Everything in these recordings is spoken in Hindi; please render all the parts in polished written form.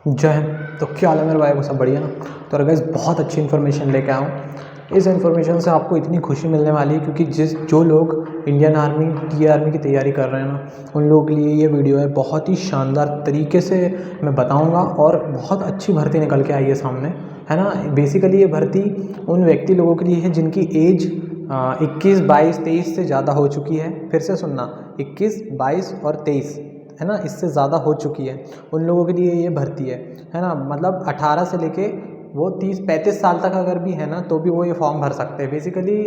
जय हिंद। तो क्या हाल है मेरे भाई को, सब बढ़िया ना। तो गाइस बहुत अच्छी इन्फॉर्मेशन लेके आया हूँ। इस इन्फॉर्मेशन से आपको इतनी खुशी मिलने वाली है क्योंकि जो लोग इंडियन आर्मी टी आर्मी की तैयारी कर रहे हैं ना, उन लोगों के लिए ये वीडियो है। बहुत ही शानदार तरीके से मैं बताऊँगा और बहुत अच्छी भर्ती निकल के आई है सामने, है ना। बेसिकली ये भर्ती उन व्यक्ति लोगों के लिए है जिनकी एज 21, 22, 23 से ज़्यादा हो चुकी है। फिर से सुनना, 21, 22 और 23, है ना, इससे ज़्यादा हो चुकी है। उन लोगों के लिए ये भर्ती है ना। मतलब 18 से लेके वो 30-35 साल तक अगर भी है ना, तो भी वो ये फॉर्म भर सकते हैं। बेसिकली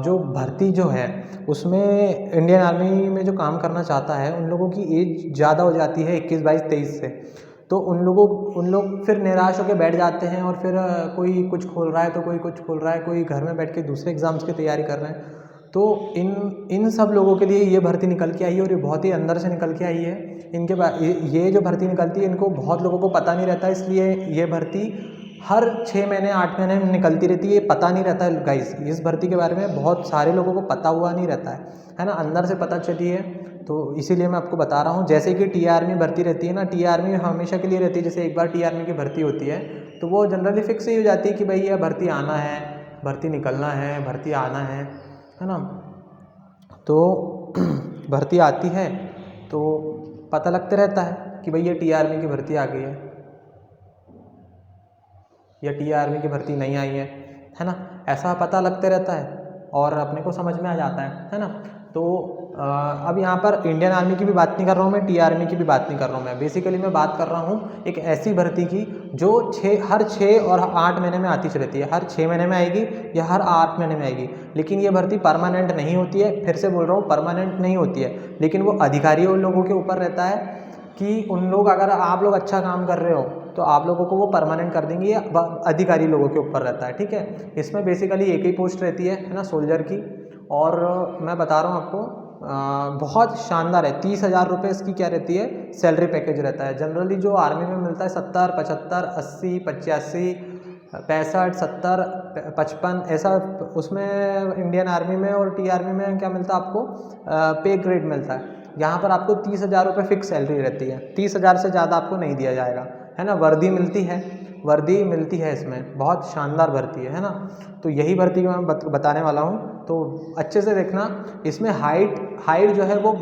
जो भर्ती जो है उसमें इंडियन आर्मी में जो काम करना चाहता है उन लोगों की एज ज़्यादा हो जाती है 21, 22, 23 से। तो उन लोग फिर निराश होकर बैठ जाते हैं और फिर कोई कुछ खोल रहा है तो कोई कुछ खोल रहा है, कोई घर में बैठ के दूसरे एग्ज़ाम्स की तैयारी कर रहे हैं। तो इन सब लोगों के लिए ये भर्ती निकल के आई है और ये बहुत ही अंदर से निकल के आई है। इनके ये जो भर्ती निकलती है इनको बहुत लोगों को पता नहीं रहता, इसलिए ये भर्ती हर 6 महीने 8 महीने में निकलती रहती है। ये पता नहीं रहता है गाइस, इस भर्ती के बारे में बहुत सारे लोगों को पता हुआ नहीं रहता है ना। अंदर से पता चली है तो इसीलिए मैं आपको बता रहा हूँ। जैसे कि टी आर्मी भर्ती रहती है ना, टी आर्मी हमेशा के लिए रहती है। जैसे एक बार टी आर्मी की भर्ती होती है तो वो जनरली फिक्स ही हो जाती है कि भाई ये भर्ती आना है, भर्ती निकलना है, भर्ती आना है ना। तो भर्ती आती है तो पता लगते रहता है कि भाई ये टी आर्मी की भर्ती आ गई है या टी आर्मी की भर्ती नहीं आई है ना। ऐसा पता लगते रहता है और अपने को समझ में आ जाता है ना। तो अब यहाँ पर इंडियन आर्मी की भी बात नहीं कर रहा हूँ मैं, टी आर्मी की भी बात नहीं कर रहा हूँ मैं। बेसिकली मैं बात कर रहा हूँ एक ऐसी भर्ती की जो हर 6 और 8 महीने में आती रहती है। हर 6 महीने में आएगी या हर 8 महीने में आएगी, लेकिन ये भर्ती परमानेंट नहीं होती है। फिर से बोल रहा हूँ, परमानेंट नहीं होती है, लेकिन वो अधिकारियों लोगों के ऊपर रहता है कि उन लोग, अगर आप लोग अच्छा काम कर रहे हो तो आप लोगों को वो परमानेंट कर देंगे। ये अधिकारी लोगों के ऊपर रहता है, ठीक है। इसमें बेसिकली एक ही पोस्ट रहती है ना, सोल्जर की। और मैं बता रहा हूँ आपको, बहुत शानदार है। 30,000 रुपये इसकी क्या रहती है, सैलरी पैकेज रहता है। जनरली जो आर्मी में मिलता है 70, 75, 80, 85, 65, 70, 55 ऐसा, उसमें इंडियन आर्मी में और टी आर्मी में क्या मिलता है आपको, पे ग्रेड मिलता है। यहाँ पर आपको 30,000 रुपये फिक्स सैलरी रहती है। 30,000 से ज़्यादा आपको नहीं दिया जाएगा, है ना। वर्दी मिलती है, वर्दी मिलती है इसमें, बहुत शानदार भर्ती है ना। तो यही भर्ती मैं बताने वाला हूँ, तो अच्छे से देखना। इसमें हाइट जो है वो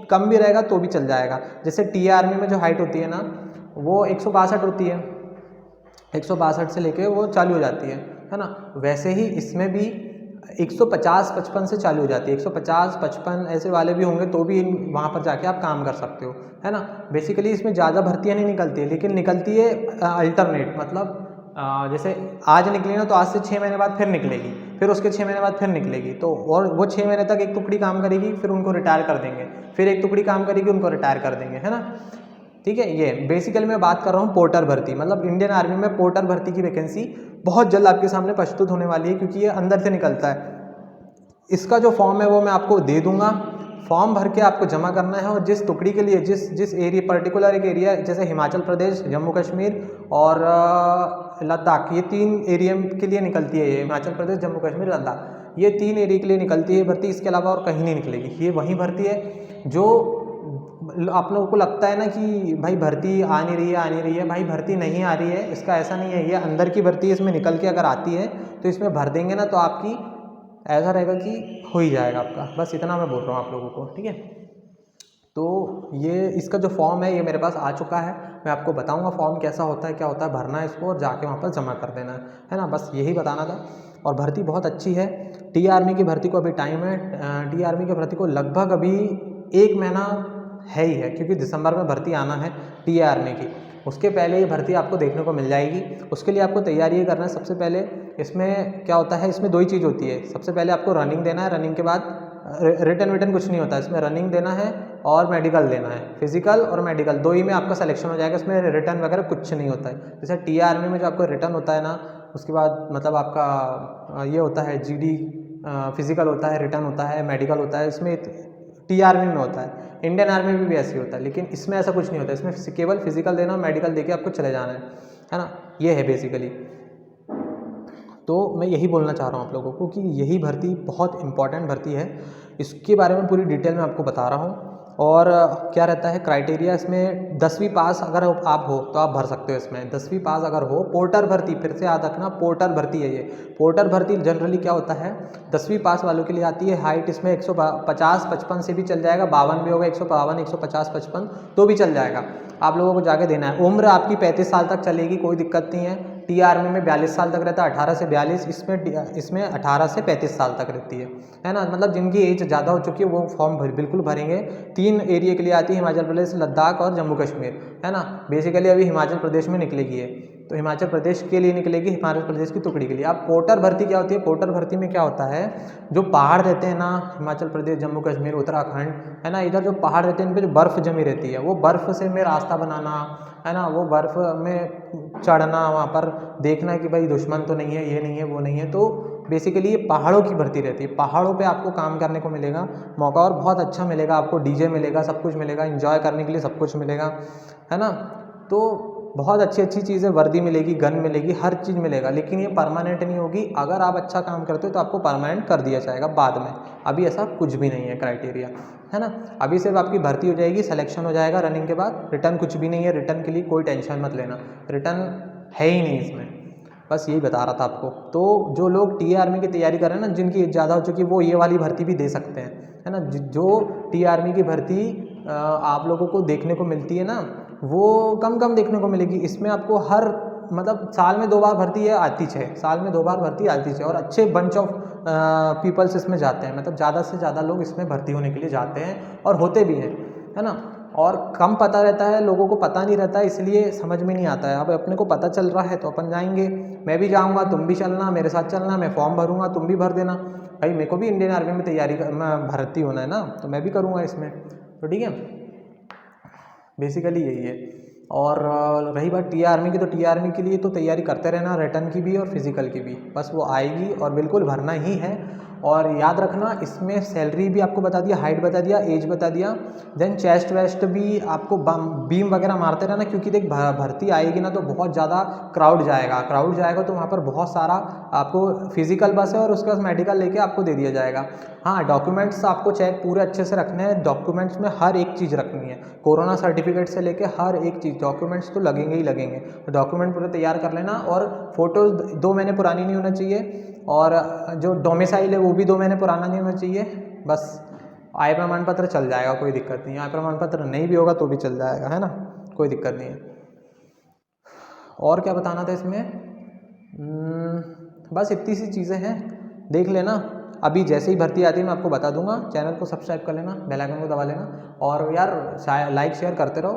कम भी रहेगा तो भी चल जाएगा। जैसे टी आर्मी में जो हाइट होती है ना, वो 162 होती है, 162 से लेके वो चालू हो जाती है ना। वैसे ही इसमें भी 150-55 से चालू हो जाती है। 150-55 ऐसे वाले भी होंगे तो भी वहाँ पर जाके आप काम कर सकते हो, है ना। बेसिकली इसमें ज़्यादा भर्तियाँ नहीं निकलती है, लेकिन निकलती है अल्टरनेट। मतलब जैसे आज निकली ना तो आज से 6 महीने बाद फिर निकलेगी, फिर उसके 6 महीने बाद फिर निकलेगी। तो और वो 6 महीने तक एक टुकड़ी काम करेगी, फिर उनको रिटायर कर देंगे, फिर एक टुकड़ी काम करेगी, उनको रिटायर कर देंगे, है ना। ठीक है। ये बेसिकली मैं बात कर रहा हूँ पोर्टर भर्ती, मतलब इंडियन आर्मी में पोर्टर भर्ती की वैकेंसी बहुत जल्द आपके सामने प्रस्तुत होने वाली है, क्योंकि ये अंदर से निकलता है। इसका जो फॉर्म है वो मैं आपको दे दूंगा। फॉर्म भर के आपको जमा करना है और जिस टुकड़ी के लिए, जिस एरिया, पर्टिकुलर एक एरिया, जैसे हिमाचल प्रदेश, जम्मू कश्मीर और लद्दाख, ये 3 एरिया के लिए निकलती है। ये हिमाचल प्रदेश, जम्मू कश्मीर, लद्दाख, ये 3 एरिया के लिए निकलती है भर्ती। इसके अलावा और कहीं नहीं निकलेगी। ये वही भर्ती है जो आप लोगों को लगता है ना कि भाई भर्ती आ नहीं रही है, आ नहीं रही है। भाई भर्ती नहीं आ रही है, इसका ऐसा नहीं है। ये अंदर की भर्ती है, इसमें निकल के अगर आती है तो इसमें भर देंगे ना तो आपकी ऐसा रहेगा कि हो ही जाएगा आपका। बस इतना मैं बोल रहा हूँ आप लोगों को, ठीक है। तो ये इसका जो फॉर्म है ये मेरे पास आ चुका है। मैं आपको बताऊंगा फॉर्म कैसा होता है, क्या होता है। भरना है इसको और जाके वहाँ पर जमा कर देना है ना। बस यही बताना था। और भर्ती बहुत अच्छी है। टी आर्मी की भर्ती को अभी टाइम है। टी आर्मी की भर्ती को लगभग अभी 1 महीना है ही है, क्योंकि दिसंबर में भर्ती आना है टी आर्मी की। उसके पहले ये भर्ती आपको देखने को मिल जाएगी। उसके लिए आपको तैयारी करना है। सबसे पहले इसमें क्या होता है, इसमें 2 ही चीज़ होती है। सबसे पहले आपको रनिंग देना है, रनिंग के बाद रिटन कुछ नहीं होता। इसमें रनिंग देना है और मेडिकल देना है। फिजिकल और मेडिकल 2 ही में आपका सिलेक्शन हो जाएगा। इसमें रिटन वगैरह कुछ नहीं होता है। जैसे टी आर्मी में जो आपको रिटन होता है ना, उसके बाद मतलब आपका ये होता है जीडी, फिजिकल होता है, रिटन होता है, मेडिकल होता है। इसमें टी आर्मी में होता है। इंडियन आर्मी में भी ऐसे होता है, लेकिन इसमें ऐसा कुछ नहीं होता। इसमें केवल फिजिकल देना, मेडिकल देके आपको चले जाना है ना। ये है बेसिकली। तो मैं यही बोलना चाह रहा हूँ आप लोगों को कि यही भर्ती बहुत इंपॉर्टेंट भर्ती है। इसके बारे में पूरी डिटेल में आपको बता रहा हूँ। और क्या रहता है क्राइटेरिया इसमें, 10वीं पास अगर आप हो तो आप भर सकते हो इसमें। 10वीं पास अगर हो, पोर्टर भर्ती, फिर से याद रखना पोर्टर भर्ती है ये। पोर्टर भर्ती जनरली क्या होता है, 10वीं पास वालों के लिए आती है। हाइट इसमें 150-55 से भी चल जाएगा, 52 भी होगा, 152, 150-55 तो भी चल जाएगा। आप लोगों को जाके देना है। उम्र आपकी 35 साल तक चलेगी, कोई दिक्कत नहीं है। टी आर्मी में 42 साल तक रहता है, 18 से 42, इसमें 18 से 35 साल तक रहती है ना। मतलब जिनकी एज ज़्यादा हो चुकी है वो फॉर्म बिल्कुल भरेंगे। 3 एरिया के लिए आती है, हिमाचल प्रदेश, लद्दाख और जम्मू कश्मीर, है ना। बेसिकली अभी हिमाचल प्रदेश में निकलेगी ये, तो हिमाचल प्रदेश के लिए निकलेगी, हिमाचल प्रदेश की टुकड़ी के लिए। अब पोर्टर भर्ती क्या होती है, पोर्टर भर्ती में क्या होता है, जो पहाड़ रहते हैं ना, हिमाचल प्रदेश, जम्मू कश्मीर, उत्तराखंड, है ना, इधर जो पहाड़ रहते हैं इन पर जो बर्फ़ जमी रहती है, वो बर्फ़ से में रास्ता बनाना, है ना, वो बर्फ़ में चढ़ना, वहाँ पर देखना है कि भाई दुश्मन तो नहीं है, ये नहीं है, वो नहीं है। तो बेसिकली ये पहाड़ों की भर्ती रहती है। पहाड़ों पे आपको काम करने को मिलेगा मौका, और बहुत अच्छा मिलेगा आपको, डीजे मिलेगा, सब कुछ मिलेगा, एंजॉय करने के लिए सब कुछ मिलेगा, है ना। तो बहुत अच्छी अच्छी चीज़ें, वर्दी मिलेगी, गन मिलेगी, हर चीज़ मिलेगा। लेकिन ये परमानेंट नहीं होगी। अगर आप अच्छा काम करते हो तो आपको परमानेंट कर दिया जाएगा बाद में। अभी ऐसा कुछ भी नहीं है क्राइटेरिया, है ना। अभी सिर्फ आपकी भर्ती हो जाएगी, सिलेक्शन हो जाएगा, रनिंग के बाद रिटर्न कुछ भी नहीं है। रिटर्न के लिए कोई टेंशन मत लेना, रिटर्न है ही नहीं इसमें। बस यही बता रहा था आपको। तो जो लोग टी आर्मी की तैयारी कर रहे हैं ना, जिनकी एज ज़्यादा हो चुकी है, वो ये वाली भर्ती भी दे सकते हैं, है ना। जो टी आर्मी की भर्ती आप लोगों को देखने को मिलती है ना, वो कम कम देखने को मिलेगी। इसमें आपको हर मतलब साल में 2 बार भर्ती है आती है, साल में 2 बार भर्ती आती है, और अच्छे बंच ऑफ पीपल्स इसमें जाते हैं। मतलब ज़्यादा से ज़्यादा लोग इसमें भर्ती होने के लिए जाते हैं और होते भी हैं, है ना। और कम पता रहता है, लोगों को पता नहीं रहता है, इसलिए समझ में नहीं आता है। अब अपने को पता चल रहा है तो अपन जाएंगे। मैं भी जाऊंगा, तुम भी चलना, मेरे साथ चलना, मैं फॉर्म भरूंगा, तुम भी भर देना। भाई मेरे को भी इंडियन आर्मी में भर्ती होना है ना, तो मैं भी करूँगा इसमें, तो ठीक है। बेसिकली यही है। और रही बात टी आर्मी की, तो टी आर्मी के लिए तो तैयारी करते रहना, रिटर्न की भी और फिजिकल की भी, बस वो आएगी और बिल्कुल भरना ही है। और याद रखना, इसमें सैलरी भी आपको बता दिया, हाइट बता दिया, एज बता दिया, देन चेस्ट वेस्ट भी आपको बीम वगैरह मारते रहना, क्योंकि देख भर्ती आएगी ना तो बहुत ज़्यादा क्राउड जाएगा तो वहाँ पर बहुत सारा आपको फिजिकल बस है और उसके बाद मेडिकल लेके आपको दे दिया जाएगा। हाँ, डॉक्यूमेंट्स आपको चेक पूरे अच्छे से रखने हैं। डॉक्यूमेंट्स में हर एक चीज़ रखनी है, कोरोना सर्टिफिकेट से लेके हर एक चीज़, डॉक्यूमेंट्स तो लगेंगे ही लगेंगे। तो डॉक्यूमेंट पूरे तैयार कर लेना, और फोटोज़ 2 महीने पुरानी नहीं होना चाहिए, और जो डोमिसाइल है वो भी 2 महीने पुराना नहीं होना चाहिए। बस आय प्रमाण पत्र चल जाएगा, कोई दिक्कत नहीं है। आय प्रमाण पत्र नहीं भी होगा तो भी चल जाएगा, है ना, कोई दिक्कत नहीं है। और क्या बताना था इसमें, बस इतनी सी चीज़ें हैं, देख लेना। अभी जैसे ही भर्ती आती है मैं आपको बता दूंगा। चैनल को सब्सक्राइब कर लेना, बेल आइकन को दबा लेना, और यार लाइक शेयर करते रहो,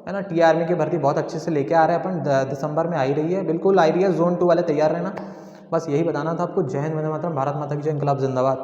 है ना। टी आर्मी की भर्ती बहुत अच्छे से लेके आ रहे हैं अपन, दिसंबर में आ ही रही है, बिल्कुल आ रही है। ज़ोन 2 वाले तैयार रहना। बस यही बताना था आपको। जय हिंद, वंदे मातरम, भारत माता की जय, इनकलाब जिंदाबाद।